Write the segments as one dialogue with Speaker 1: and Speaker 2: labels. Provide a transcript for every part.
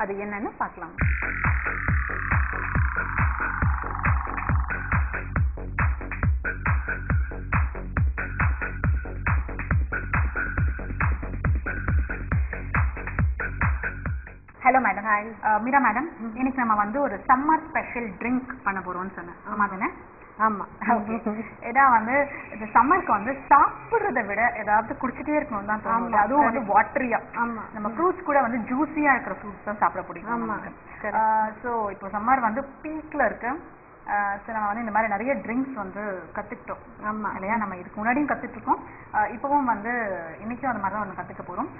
Speaker 1: அது என்னன்னு பார்க்கலாம். Hello madam. மீரா மேடம், இன்னைக்கு நம்ம வந்து ஒரு சம்மர் ஸ்பெஷல் ட்ரிங்க் பண்ண போறோம்னு சொன்னேன். ஆமா தானே?
Speaker 2: ஆமா.
Speaker 1: ஏதா வந்து இந்த சம்மருக்கு வந்து சாப்பிடுறத விட ஏதாவது குடிச்சிட்டே இருக்கணும் தான் தோணுது. அதுவும் வந்து வாட்டரியா.
Speaker 2: ஆமா.
Speaker 1: நம்ம ஃப்ரூட்ஸ் கூட வந்து ஜூஸியா இருக்கிற ஃப்ரூட்ஸ் தான் சாப்பிட பிடிக்கும்.
Speaker 2: ஆமா.
Speaker 1: ஸோ இப்போ சம்மர் வந்து பீக்ல இருக்கு. ஸோ நம்ம வந்து இந்த மாதிரி நிறைய ட்ரிங்க்ஸ் வந்து கற்றுக்கிட்டோம்.
Speaker 2: ஆமா
Speaker 1: இல்லையா? நம்ம இதுக்கு முன்னாடியும் கற்றுட்ருக்கோம், இப்போவும் வந்து இன்றைக்கும் அந்த மாதிரி தான் ஒன்று கற்றுக்க போகிறோம்.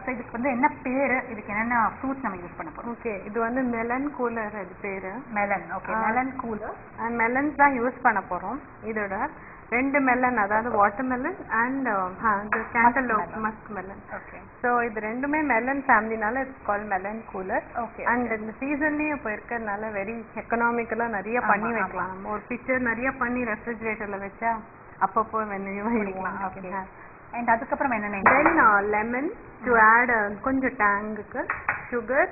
Speaker 1: ஸோ இதுக்கு வந்து என்ன பேர், இதுக்கு என்னென்ன ஃப்ரூட்ஸ் நம்ம யூஸ் பண்ண போகிறோம்?
Speaker 2: ஓகே, இது வந்து மெலன் கூலர். அது பேர்
Speaker 1: melon. Okay, melon cooler.
Speaker 2: Melons தான் யூஸ் பண்ண போகிறோம். இதோட 2 மெலன், அதாவது water melon and cantaloupe musk melon.
Speaker 1: Okay.
Speaker 2: So இது ரெண்டுமே மெலன் ஃபேமிலினால it's call melon cooler.
Speaker 1: Okay.
Speaker 2: And இந்த சீசன்லேயும் இப்போ இருக்கிறதுனால வெரி எக்கனாமிக்கலாக நிறைய பண்ணி வைக்கலாம். நம்ம ஒரு பிக்சர் நிறைய பண்ணி ரெஃப்ரிஜரேட்டரில் வச்சா அப்பப்போ வெண்ணிக்கலாம். ஓகே.
Speaker 1: அண்ட் அதுக்கப்புறம் என்னென்ன?
Speaker 2: தென் லெமன் டு ஆட் கொஞ்சம் டேங்குக்கு, சுகர்,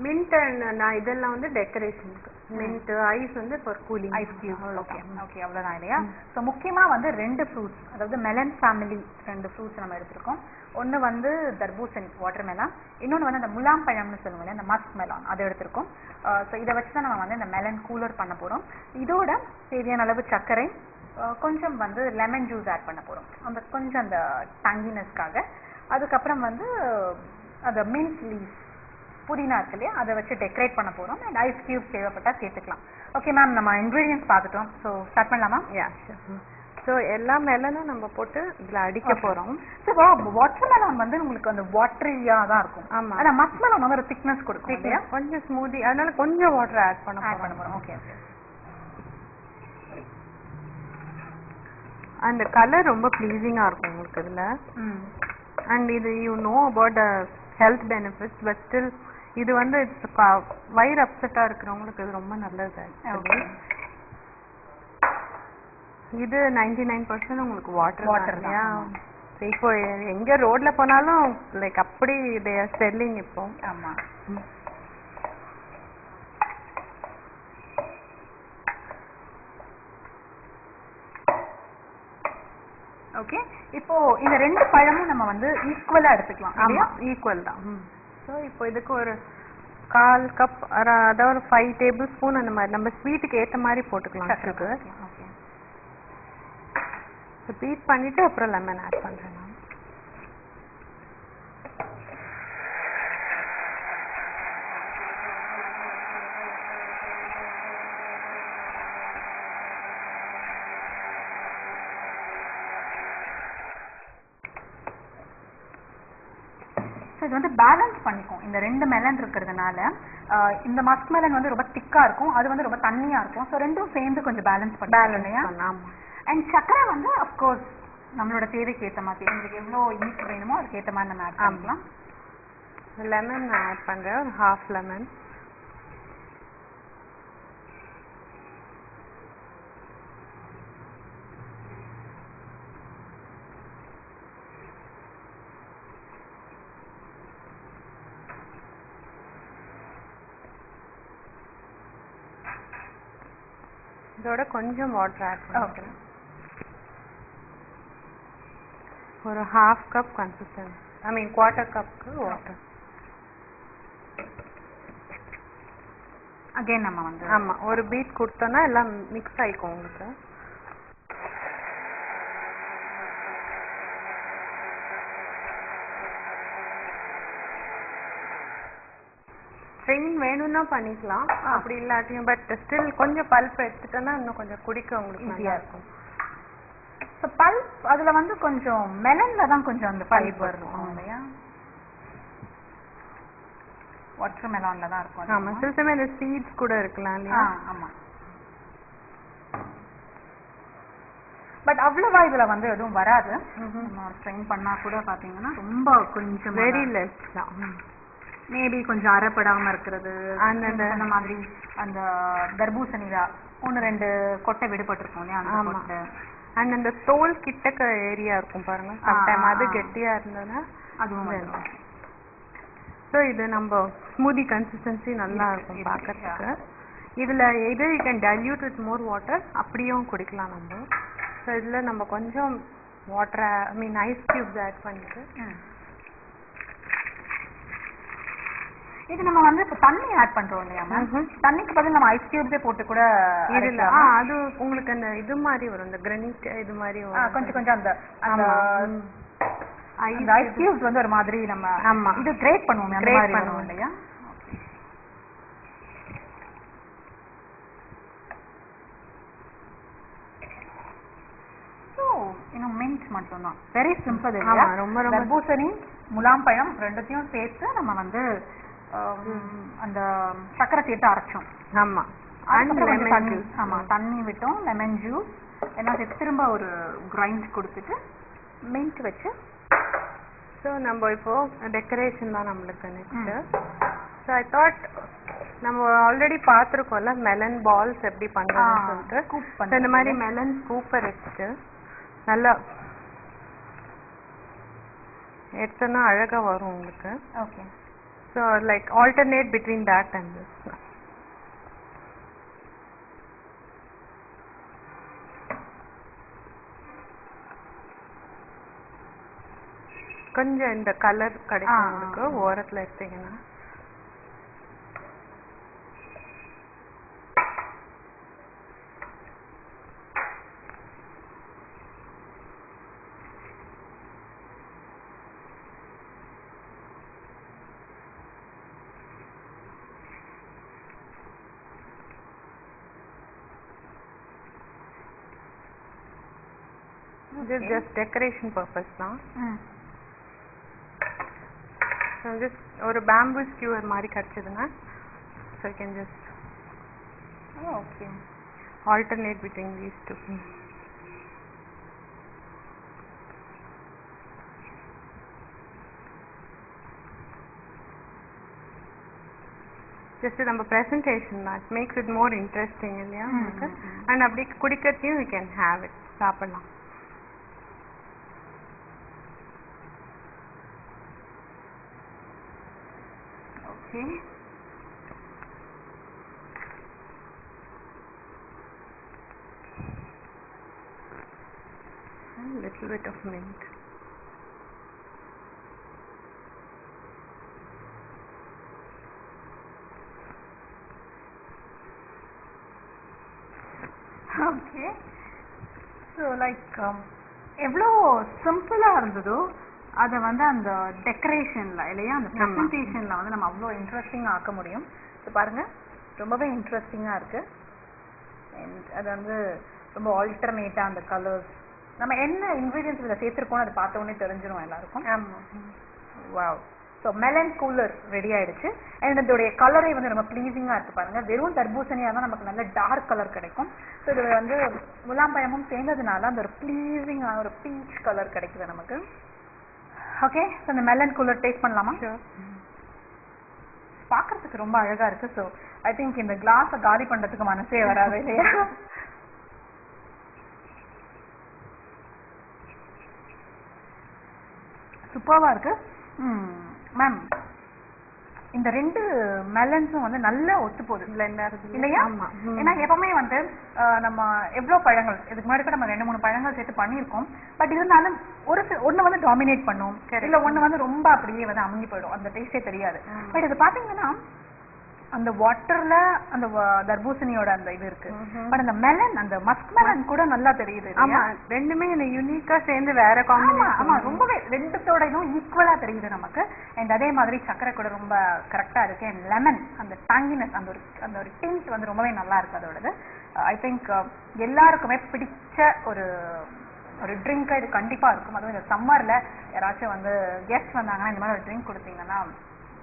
Speaker 2: மின்ட் அண்ட் நான் இதெல்லாம் வந்து டெக்கரேஷனுக்கு. மின்ட், ஐஸ் வந்து for cooling.
Speaker 1: Ice cube. Okay okay, அவ்வளோதான் இல்லையா? ஸோ முக்கியமாக வந்து 2 ஃப்ரூட்ஸ், அதாவது மெலன் ஃபேமிலி 2 ஃப்ரூட்ஸ் நம்ம எடுத்துருக்கோம். ஒன்று வந்து தர்பூசணி வாட்டர் மெலான், இன்னொன்று வந்து அந்த முலாம் பழம்னு சொல்லுவாங்க, அந்த மஸ்க் மெலான், அதை எடுத்திருக்கோம். ஸோ இதை வச்சு தான் நம்ம வந்து இந்த மெலன் கூலர் பண்ண போகிறோம். இதோட தேவையான அளவு சர்க்கரை, கொஞ்சம் வந்து லெமன் ஜூஸ் ஆட் பண்ண போகிறோம், அந்த கொஞ்சம் அந்த டங்கினஸ்க்காக. அதுக்கப்புறம் வந்து அந்த மின்ட் லீவ்ஸ், புதினா இருக்கு இல்லையா, அதை வச்சு டெக்கரேட் பண்ண போகிறோம். அண்ட் ஐஸ் கியூப்ஸ் தேவைப்பட்டால் சேர்த்துக்கலாம். ஓகே மேம், நம்ம இன்க்ரீடியன்ஸ் பார்த்துட்டோம். ஸோ ஸ்டார்ட் பண்ணலாமா?
Speaker 2: யா. ஸோ எல்லா மெலனும் நம்ம போட்டு இதில் அடிக்க போகிறோம்.
Speaker 1: ஸோ வாட்டர் மெலான் வந்து உங்களுக்கு அந்த வாட்டரியாக தான் இருக்கும்.
Speaker 2: ஆமாம்.
Speaker 1: ஆனால் மஸ்க் மெலான் வந்து ஒரு திக்னஸ் கொடுக்கும் இல்லையா?
Speaker 2: கொஞ்சம் ஸ்மூதி, அதனால கொஞ்சம் வாட்டர் ஆட் பண்ண
Speaker 1: போகிறோம். Okay okay.
Speaker 2: அந்த கலர் ரொம்ப ப்ளீஸிங்காக இருக்கும் உங்களுக்கு இதில். அண்ட் இது you know about health benefits, but still இது வந்து வயிறு அப்செட்டாக இருக்கிறவங்களுக்கு இது ரொம்ப நல்லது. இது 99% உங்களுக்கு வாட்டர் இல்லையா? இப்போ எங்கே ரோட்டில் போனாலும் லைக் அப்படி தே ஆர் செல்லிங் இப்போ.
Speaker 1: ஆமாம். ஓகே, இப்போ இந்த 2 பழமும் நம்ம வந்து ஈக்குவலா எடுத்துக்கலாம்.
Speaker 2: ஆமா, ஈக்குவல் தான். ஸோ இப்போ இதுக்கு ஒரு 1/4 கப், அதாவது ஒரு 5 டேபிள் ஸ்பூன் அந்த மாதிரி நம்ம ஸ்வீட்டுக்கு ஏற்ற மாதிரி போட்டுக்கலாம்.
Speaker 1: ஓகே.
Speaker 2: ஸோ பீட் பண்ணிட்டு அப்புறம் லெமன் ஆட் பண்ணுறேன் நான்.
Speaker 1: இது வந்து பேலன்ஸ் பண்ணிக்கும். இந்த 2 மெலன் இருக்கிறதுனால இந்த மஸ்க் மெலன் வந்து ரொம்ப திக்கா இருக்கும், அது வந்து ரொம்ப தண்ணியா இருக்கும். ஸோ ரெண்டும் சேர்ந்து கொஞ்சம் பேலன்ஸ்
Speaker 2: பண்ணலாம்.
Speaker 1: அண்ட் சக்கரை வந்து அப்கோர்ஸ் நம்மளோட தேவைக்கு ஏற்ற மாதிரி, உங்களுக்கு எவ்வளோ இனிப்பு வேணுமோ அதுக்கு ஏற்ற மாதிரி நம்ம ஆட் பண்ணலாம்.
Speaker 2: லெமன் ஆட் பண்ணுறேன், ஒரு 1/2 லெமன். இதோட கொஞ்சம் வாட்டர் ஆட் பண்ணுறேன். ஒரு 1/2 கப் கன்சிஸ்டன்சி, ஐ மீன் 1/4 கப்க்கு வாட்டர்.
Speaker 1: அகைன் நம்ம வந்து
Speaker 2: ஆமாம், ஒரு பீட் கொடுத்தோன்னா எல்லாம் மிக்ஸ் ஆகிக்கும் உங்களுக்கு. ஸ்ட்ரெயின் வேணும்னா பண்ணிக்கலாம், அப்படி இல்லாட்டியும். பட் ஸ்டில் கொஞ்சம் பல்ப் எடுத்துட்டோன்னா இன்னும் கொஞ்சம் குடிக்க உங்களுக்கு ஈஸியாக இருக்கும்.
Speaker 1: ஸோ பல்ப் அதில் வந்து கொஞ்சம் மெலனில் தான் கொஞ்சம் அந்த பல்ப் வரும் இல்லையா? வாட்டர் மெலானில் தான் இருக்கும்.
Speaker 2: ஆமாம், சில சமயம் இந்த சீட்ஸ் கூட இருக்கலாம் இல்லையா?
Speaker 1: ஆமாம். பட் அவ்வளவா இதில் வந்து எதுவும் வராது. ஸ்ட்ரெயின் பண்ணால் கூட பார்த்தீங்கன்னா ரொம்ப கொஞ்சம்
Speaker 2: வெரி லெஸ் தான்.
Speaker 1: மேபி கொஞ்சம் அரைப்படாமல் இருக்கிறது, அந்த மாதிரி அந்த தர்பூசணில 1-2 கொட்டை விடுபட்டிருக்கும் இல்லையா? அந்த கொட்டை
Speaker 2: அண்ட் அந்த தோல் கிட்டக்க ஏரியா இருக்கும் பாருங்க, சம்டைம் அது கெட்டியா இருந்ததுன்னா அதுவும் வேணும். ஸோ இது நம்ம ஸ்மூதி கன்சிஸ்டன்சி நல்லா இருக்கும் பார்க்கறதுக்கு. இதுல இது you can dilute with more water, அப்படியும் குடிக்கலாம் நம்ம. ஸோ இதுல நம்ம கொஞ்சம் வாட்டர் ஐஸ் கியூப்ஸ் ஆட் பண்ணிட்டு
Speaker 1: இது நம்ம வந்து இப்ப தண்ணி ஆட் பண்றோம் இல்லையா மேம்? தண்ணிக்கு பதில் நம்ம ஐஸ் கியூப்ஸே போட்டு கூட
Speaker 2: இதுல அது உங்களுக்கு அந்த இது மாதிரி வரும், இந்த கிரானைட் இது மாதிரி
Speaker 1: கொஞ்சம் கொஞ்சம் அந்த ஐஸ் கியூப்ஸ் வந்து ஒரு மாதிரி நம்ம இது கிரேட் பண்ணுவோம் அந்த மாதிரி வரும் இல்லையா? மின்ட் மட்டும் தான், வெரி சிம்பிள்.
Speaker 2: ரொம்ப ரொம்ப
Speaker 1: தர்பூசணி முலாம்பழம் ரெண்டுத்தையும் சேர்த்து நம்ம வந்து அந்த சக்கரை சேர்த்து அரைச்சோம்.
Speaker 2: ஆமா,
Speaker 1: தண்ணி விட்டோம், லெமன் ஜூஸ் எல்லாம் சேர்த்து திரும்ப ஒரு கிரைண்ட் கொடுத்துட்டு மின்ட் வச்சு.
Speaker 2: ஸோ நம்ம இப்போ டெக்கரேஷன் தான் நம்மளுக்கு நெக்ஸ்ட். ஸோ ஐ தாட் நம்ம ஆல்ரெடி பார்த்துருக்கோம்ல மெலன் பால்ஸ் எப்படி பண்றதுன்னு சொல்லிட்டு, இந்த மாதிரி மெலன் ஸ்கூப்பை வச்சுட்டு நல்லா எடுத்தோன்னா அழகா வரும் உங்களுக்கு.
Speaker 1: Okay.
Speaker 2: So like alternate between that and this. கொஞ்சம் இந்த கலர் கிடைக்கும் உங்களுக்கு ஓரத்துல எடுத்தீங்கன்னா. This is just decoration purpose தான். So just ஒரு bamboo skewer மாதிரி கிடைச்சதுன்னா, so you can just alternate between these two. Just நம்ம presentation தான், it makes it more interesting இல்லையா உங்களுக்கு. And அப்படி குடிக்கிறதையும் you can have it, சாப்பிடலாம்.
Speaker 1: Okay.
Speaker 2: A little bit of mint.
Speaker 1: Okay. So like எவ்வளோ சிம்பிளா இருந்ததோ அதை வந்து அந்த டெக்கரேஷன்ல இல்லையா, அந்த ப்ரெசன்டேஷன்ல வந்து நம்ம அவ்வளோ இன்ட்ரெஸ்டிங்காக ஆக்க முடியும். ஸோ பாருங்க, ரொம்பவே இன்ட்ரெஸ்டிங்காக இருக்கு. அண்ட் அது வந்து ரொம்ப ஆல்டர்னேட்டாக அந்த கலர்ஸ், நம்ம என்ன இன்க்ரீடியன்ஸ் இதில் சேர்த்துருக்கோம் அதை பார்த்த உடனே தெரிஞ்சிடும் எல்லாருக்கும். Wow. So melon cooler ready ஆயிடுச்சு. அண்ட் இதோடைய கலரே வந்து ரொம்ப ப்ளீஸிங்காக இருக்கு பாருங்க. வெறும் தர்பூசணியாக தான் நமக்கு நல்ல டார்க் கலர் கிடைக்கும். ஸோ இது வந்து முலாம்பழமும் சேர்ந்ததுனால அந்த ஒரு ப்ளீஸிங்கான ஒரு பீச் கலர் கிடைக்குது நமக்கு. ஓகே, ஸோ இந்த மெலன் கூலர் டேஸ்ட் பண்ணலாமா? பார்க்கறதுக்கு ரொம்ப அழகா இருக்கு. ஸோ ஐ திங்க் இந்த கிளாஸை காலி பண்றதுக்கு மனசே வராது இல்லையா? சூப்பர்வா இருக்கு. மேம், இந்த ரெண்டு மெலன்ஸும் வந்து நல்லா ஒத்து போகுது இல்லையா? ஏன்னா எப்பவுமே வந்து நம்ம எவ்வளவு பழங்கள் இதுக்கு முன்னாடி கூட நம்ம 2-3 பழங்கள் சேர்த்து பண்ணியிருக்கோம். பட் இருந்தாலும் ஒண்ணு வந்து டாமினேட் பண்ணும், இல்ல ஒண்ணு வந்து ரொம்ப அப்படியே வந்து அமுங்கி போயிடும், அந்த டேஸ்டே தெரியாது. பட் இது பாத்தீங்கன்னா அந்த வாட்டர்ல அந்த தர்பூசணியோட அந்த இது இருக்கு. பட் அந்த மெலன், அந்த மஸ்க் மெலன் கூட நல்லா தெரியுது.
Speaker 2: ஆமா, ரெண்டுமே யூனிக்கா சேர்ந்து வேற காம்பினேஷன்.
Speaker 1: ஆமா, ரொம்பவே ரெண்டுத்தோட இதுவும் ஈக்குவலா தெரியுது நமக்கு. அண்ட் அதே மாதிரி சக்கரை கூட ரொம்ப கரெக்டா இருக்கு. அண்ட் லெமன் அந்த டாங்கினஸ், அந்த ஒரு டிண்ட் வந்து ரொம்பவே நல்லா இருக்கு அதோடது. ஐ திங்க் எல்லாருக்குமே பிடிச்ச ஒரு ட்ரிங்க் இது கண்டிப்பா இருக்கும். அதுவும் இந்த சம்மர்ல யாராச்சும் வந்து கெஸ்ட் வந்தாங்கன்னா இந்த மாதிரி ஒரு ட்ரிங்க் கொடுத்தீங்கன்னா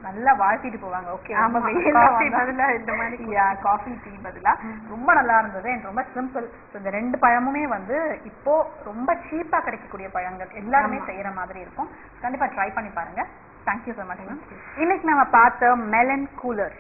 Speaker 1: நல்லா வாழ்த்திட்டு போவாங்க. ஓகே, இந்த மாதிரி காஃபி டீ பதிலா ரொம்ப நல்லா இருந்தது. அண்ட் ரொம்ப சிம்பிள். இந்த 2 பழமுமே வந்து இப்போ ரொம்ப சீப்பா கிடைக்கக்கூடிய பழங்கள், எல்லாருமே செய்யற மாதிரி இருக்கும். கண்டிப்பா ட்ரை பண்ணி பாருங்க. Thank you so much. இன்னைக்கு நம்ம பார்த்த மெலன் கூலர்